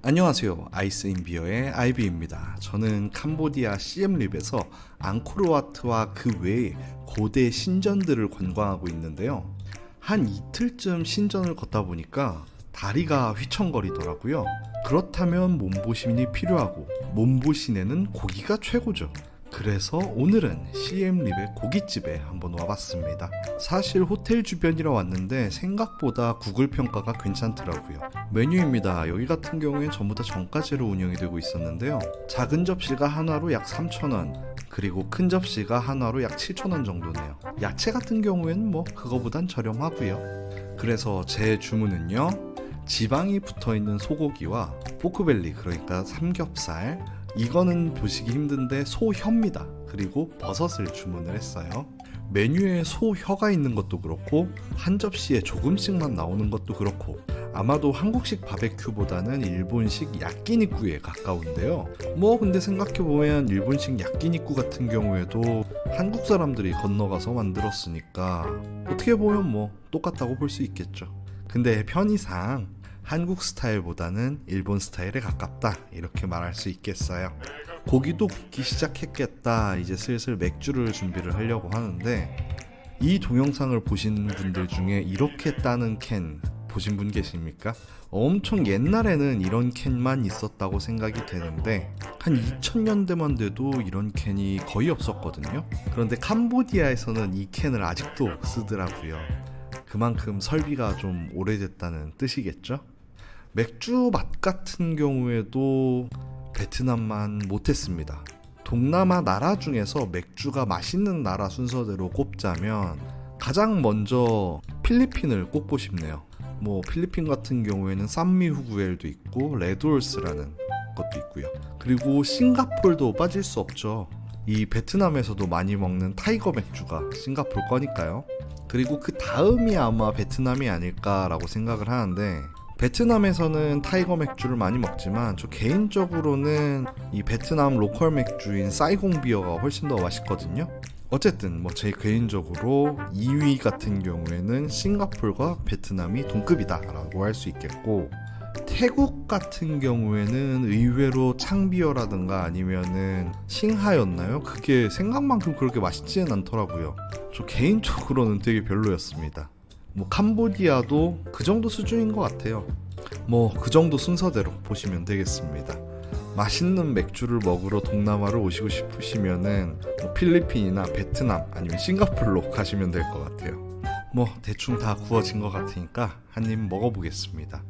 안녕하세요. 아이스인비어의 아이비입니다. 저는 캄보디아 시엠립에서 앙코르와트와 그 외의 고대 신전들을 관광하고 있는데요. 한 이틀쯤 신전을 걷다 보니까 다리가 휘청거리더라고요. 그렇다면 몸보신이 필요하고 몸보신에는 고기가 최고죠. 그래서 오늘은 시엠립의 고깃집에 한번 와봤습니다. 사실 호텔 주변이라 왔는데 생각보다 구글 평가가 괜찮더라고요. 메뉴입니다. 여기 같은 경우엔 전부 다 정가제로 운영이 되고 있었는데요. 작은 접시가 하나로 약 3,000원, 그리고 큰 접시가 하나로 약 7,000원 정도네요. 야채 같은 경우에는 뭐 그거보단 저렴하고요. 그래서 제 주문은요, 지방이 붙어있는 소고기와 포크벨리, 그러니까 삼겹살, 이거는 보시기 힘든데 소혀입니다. 그리고 버섯을 주문을 했어요. 메뉴에 소혀가 있는 것도 그렇고 한 접시에 조금씩만 나오는 것도 그렇고 아마도 한국식 바베큐보다는 일본식 야끼니쿠에 가까운데요. 근데 생각해보면 일본식 야끼니쿠 같은 경우에도 한국 사람들이 건너가서 만들었으니까 어떻게 보면 똑같다고 볼 수 있겠죠. 근데 편의상 한국 스타일보다는 일본 스타일에 가깝다, 이렇게 말할 수 있겠어요. 고기도 굽기 시작했겠다. 이제 슬슬 맥주를 준비를 하려고 하는데, 이 동영상을 보신 분들 중에 이렇게 따는 캔 보신 분 계십니까? 엄청 옛날에는 이런 캔만 있었다고 생각이 되는데 한 2000년대만 돼도 이런 캔이 거의 없었거든요. 그런데 캄보디아에서는 이 캔을 아직도 쓰더라고요. 그만큼 설비가 좀 오래됐다는 뜻이겠죠? 맥주 맛 같은 경우에도 베트남만 못했습니다. 동남아 나라 중에서 맥주가 맛있는 나라 순서대로 꼽자면 가장 먼저 필리핀을 꼽고 싶네요. 필리핀 같은 경우에는 산미후구엘도 있고 레드홀스라는 것도 있고요. 그리고 싱가폴도 빠질 수 없죠. 이 베트남에서도 많이 먹는 타이거 맥주가 싱가폴 거니까요. 그리고 그 다음이 아마 베트남이 아닐까라고 생각을 하는데, 베트남에서는 타이거 맥주를 많이 먹지만 저 개인적으로는 이 베트남 로컬 맥주인 사이공 비어가 훨씬 더 맛있거든요. 어쨌든 제 개인적으로 2위 같은 경우에는 싱가폴과 베트남이 동급이다 라고 할 수 있겠고, 태국 같은 경우에는 의외로 창비어라든가 아니면은 싱하였나요? 그게 생각만큼 그렇게 맛있지는 않더라고요. 저 개인적으로는 되게 별로였습니다. 캄보디아도 그 정도 수준인 것 같아요. 그 정도 순서대로 보시면 되겠습니다. 맛있는 맥주를 먹으러 동남아를 오시고 싶으시면은 필리핀이나 베트남 아니면 싱가폴로 가시면 될 것 같아요. 대충 다 구워진 것 같으니까 한 입 먹어보겠습니다.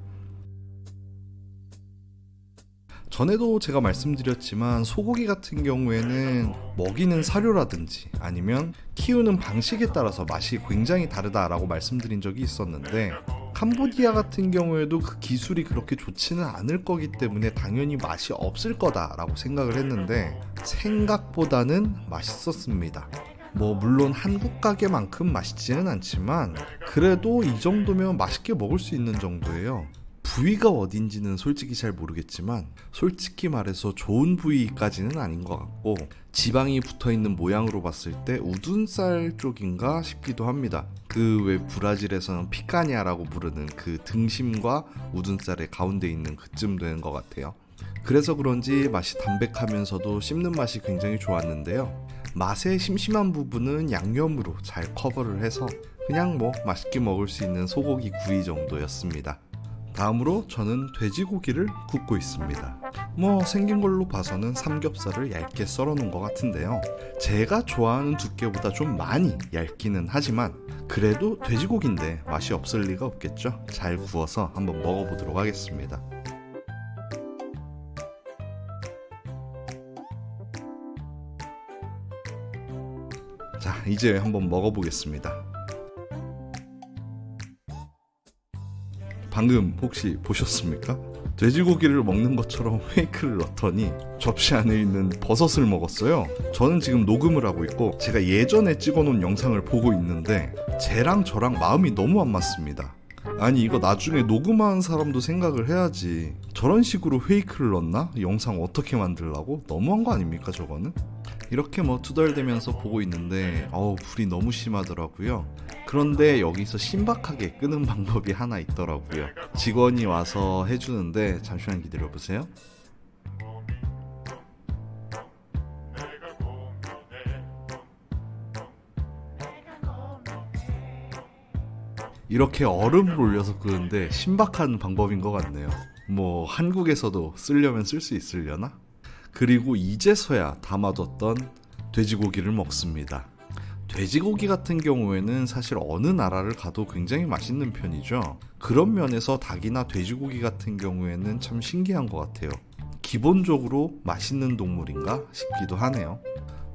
전에도 제가 말씀드렸지만 소고기 같은 경우에는 먹이는 사료라든지 아니면 키우는 방식에 따라서 맛이 굉장히 다르다라고 말씀드린 적이 있었는데, 캄보디아 같은 경우에도 그 기술이 그렇게 좋지는 않을 거기 때문에 당연히 맛이 없을 거다라고 생각을 했는데 생각보다는 맛있었습니다. 물론 한국 가게만큼 맛있지는 않지만 그래도 이 정도면 맛있게 먹을 수 있는 정도예요. 부위가 어딘지는 솔직히 잘 모르겠지만 솔직히 말해서 좋은 부위까지는 아닌 것 같고, 지방이 붙어있는 모양으로 봤을 때 우둔살 쪽인가 싶기도 합니다. 그 왜 브라질에서는 피카냐라고 부르는 그 등심과 우둔살의 가운데 있는 그쯤 되는 것 같아요. 그래서 그런지 맛이 담백하면서도 씹는 맛이 굉장히 좋았는데요. 맛의 심심한 부분은 양념으로 잘 커버를 해서 그냥 맛있게 먹을 수 있는 소고기 구이 정도였습니다. 다음으로 저는 돼지고기를 굽고 있습니다. 생긴 걸로 봐서는 삼겹살을 얇게 썰어 놓은 것 같은데요. 제가 좋아하는 두께보다 좀 많이 얇기는 하지만 그래도 돼지고기인데 맛이 없을 리가 없겠죠. 잘 구워서 한번 먹어보도록 하겠습니다. 자, 이제 한번 먹어보겠습니다. 방금 혹시 보셨습니까? 돼지고기를 먹는 것처럼 페이크를 넣더니 접시 안에 있는 버섯을 먹었어요. 저는 지금 녹음을 하고 있고 제가 예전에 찍어놓은 영상을 보고 있는데 쟤랑 저랑 마음이 너무 안 맞습니다. 아니 이거 나중에 녹음하는 사람도 생각을 해야지. 저런 식으로 페이크를 넣나? 영상 어떻게 만들라고? 너무한 거 아닙니까 저거는? 이렇게 투덜대면서 보고 있는데 불이 너무 심하더라고요. 그런데 여기서 신박하게 끄는 방법이 하나 있더라고요. 직원이 와서 해주는데 잠시만 기다려보세요. 이렇게 얼음을 올려서 끄는데 신박한 방법인 것 같네요. 뭐 한국에서도 쓰려면 쓸 수 있으려나? 그리고 이제서야 담아뒀던 돼지고기를 먹습니다. 돼지고기 같은 경우에는 사실 어느 나라를 가도 굉장히 맛있는 편이죠. 그런 면에서 닭이나 돼지고기 같은 경우에는 참 신기한 것 같아요. 기본적으로 맛있는 동물인가 싶기도 하네요.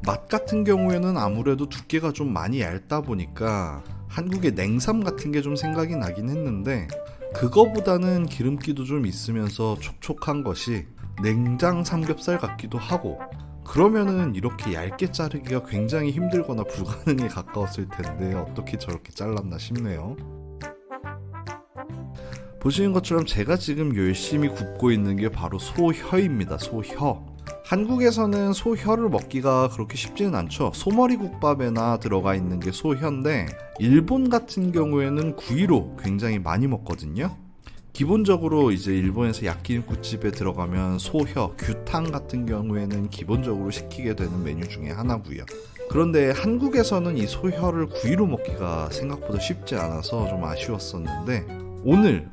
맛 같은 경우에는 아무래도 두께가 좀 많이 얇다 보니까 한국의 냉삼 같은 게 좀 생각이 나긴 했는데, 그거보다는 기름기도 좀 있으면서 촉촉한 것이 냉장 삼겹살 같기도 하고, 그러면은 이렇게 얇게 자르기가 굉장히 힘들거나 불가능에 가까웠을 텐데 어떻게 저렇게 잘랐나 싶네요. 보시는 것처럼 제가 지금 열심히 굽고 있는 게 바로 소혀입니다. 소혀. 한국에서는 소혀를 먹기가 그렇게 쉽지는 않죠. 소머리 국밥에나 들어가 있는 게 소혀인데, 일본 같은 경우에는 구이로 굉장히 많이 먹거든요. 기본적으로 이제 일본에서 야끼니쿠집에 들어가면 소혀, 규탕 같은 경우에는 기본적으로 시키게 되는 메뉴 중에 하나고요. 그런데 한국에서는 이 소혀를 구이로 먹기가 생각보다 쉽지 않아서 좀 아쉬웠었는데, 오늘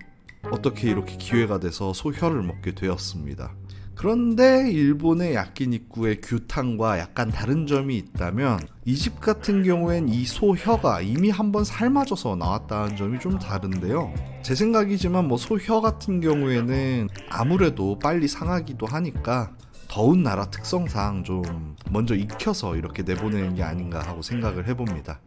어떻게 이렇게 기회가 돼서 소혀를 먹게 되었습니다. 그런데 일본의 야끼니쿠의 규탕과 약간 다른 점이 있다면, 이 집 같은 경우엔 이 소혀가 이미 한번 삶아져서 나왔다는 점이 좀 다른데요. 제 생각이지만 뭐 소혀 같은 경우에는 아무래도 빨리 상하기도 하니까 더운 나라 특성상 좀 먼저 익혀서 이렇게 내보내는 게 아닌가 하고 생각을 해봅니다.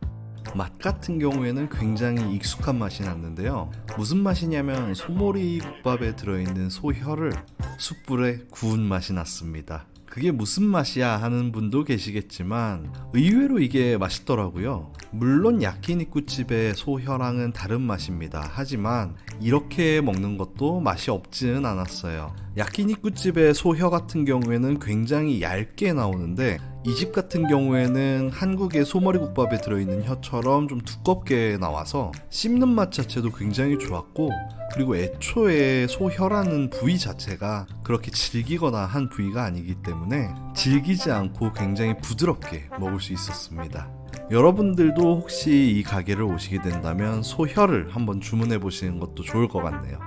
맛 같은 경우에는 굉장히 익숙한 맛이 났는데요. 무슨 맛이냐면 소머리 국밥에 들어있는 소혀를 숯불에 구운 맛이 났습니다. 그게 무슨 맛이야 하는 분도 계시겠지만 의외로 이게 맛있더라고요. 물론 야끼니쿠집의 소혀랑은 다른 맛입니다. 하지만 이렇게 먹는 것도 맛이 없지는 않았어요. 야끼니쿠집의 소혀 같은 경우에는 굉장히 얇게 나오는데, 이 집 같은 경우에는 한국의 소머리 국밥에 들어있는 혀처럼 좀 두껍게 나와서 씹는 맛 자체도 굉장히 좋았고, 그리고 애초에 소혀라는 부위 자체가 그렇게 질기거나 한 부위가 아니기 때문에 질기지 않고 굉장히 부드럽게 먹을 수 있었습니다. 여러분들도 혹시 이 가게를 오시게 된다면 소혀를 한번 주문해 보시는 것도 좋을 것 같네요.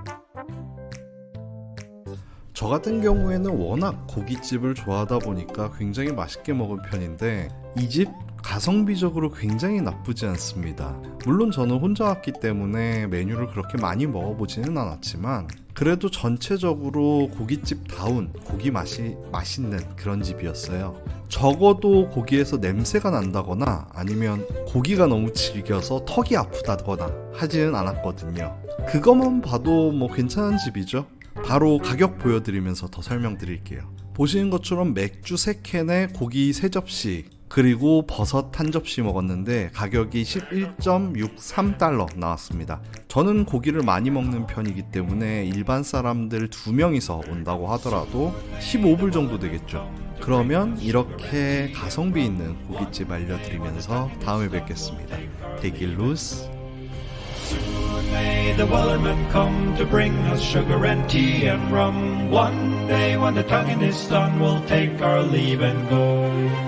저 같은 경우에는 워낙 고깃집을 좋아하다 보니까 굉장히 맛있게 먹은 편인데, 이 집 가성비적으로 굉장히 나쁘지 않습니다. 물론 저는 혼자 왔기 때문에 메뉴를 그렇게 많이 먹어보지는 않았지만, 그래도 전체적으로 고깃집다운 고기 맛이 맛있는 그런 집이었어요. 적어도 고기에서 냄새가 난다거나 아니면 고기가 너무 질겨서 턱이 아프다거나 하지는 않았거든요. 그것만 봐도 뭐 괜찮은 집이죠. 바로 가격 보여드리면서 더 설명드릴게요. 보시는 것처럼 맥주 3캔에 고기 3접시 그리고 버섯 1접시 먹었는데 가격이 11.63달러 나왔습니다. 저는 고기를 많이 먹는 편이기 때문에 일반 사람들 2명이서 온다고 하더라도 15불 정도 되겠죠. 그러면 이렇게 가성비 있는 고깃집 알려드리면서 다음에 뵙겠습니다. Take it loose. Soon may the wellerman come to bring us sugar and tea and rum. One day when the tonguing is done, we'll take our leave and go.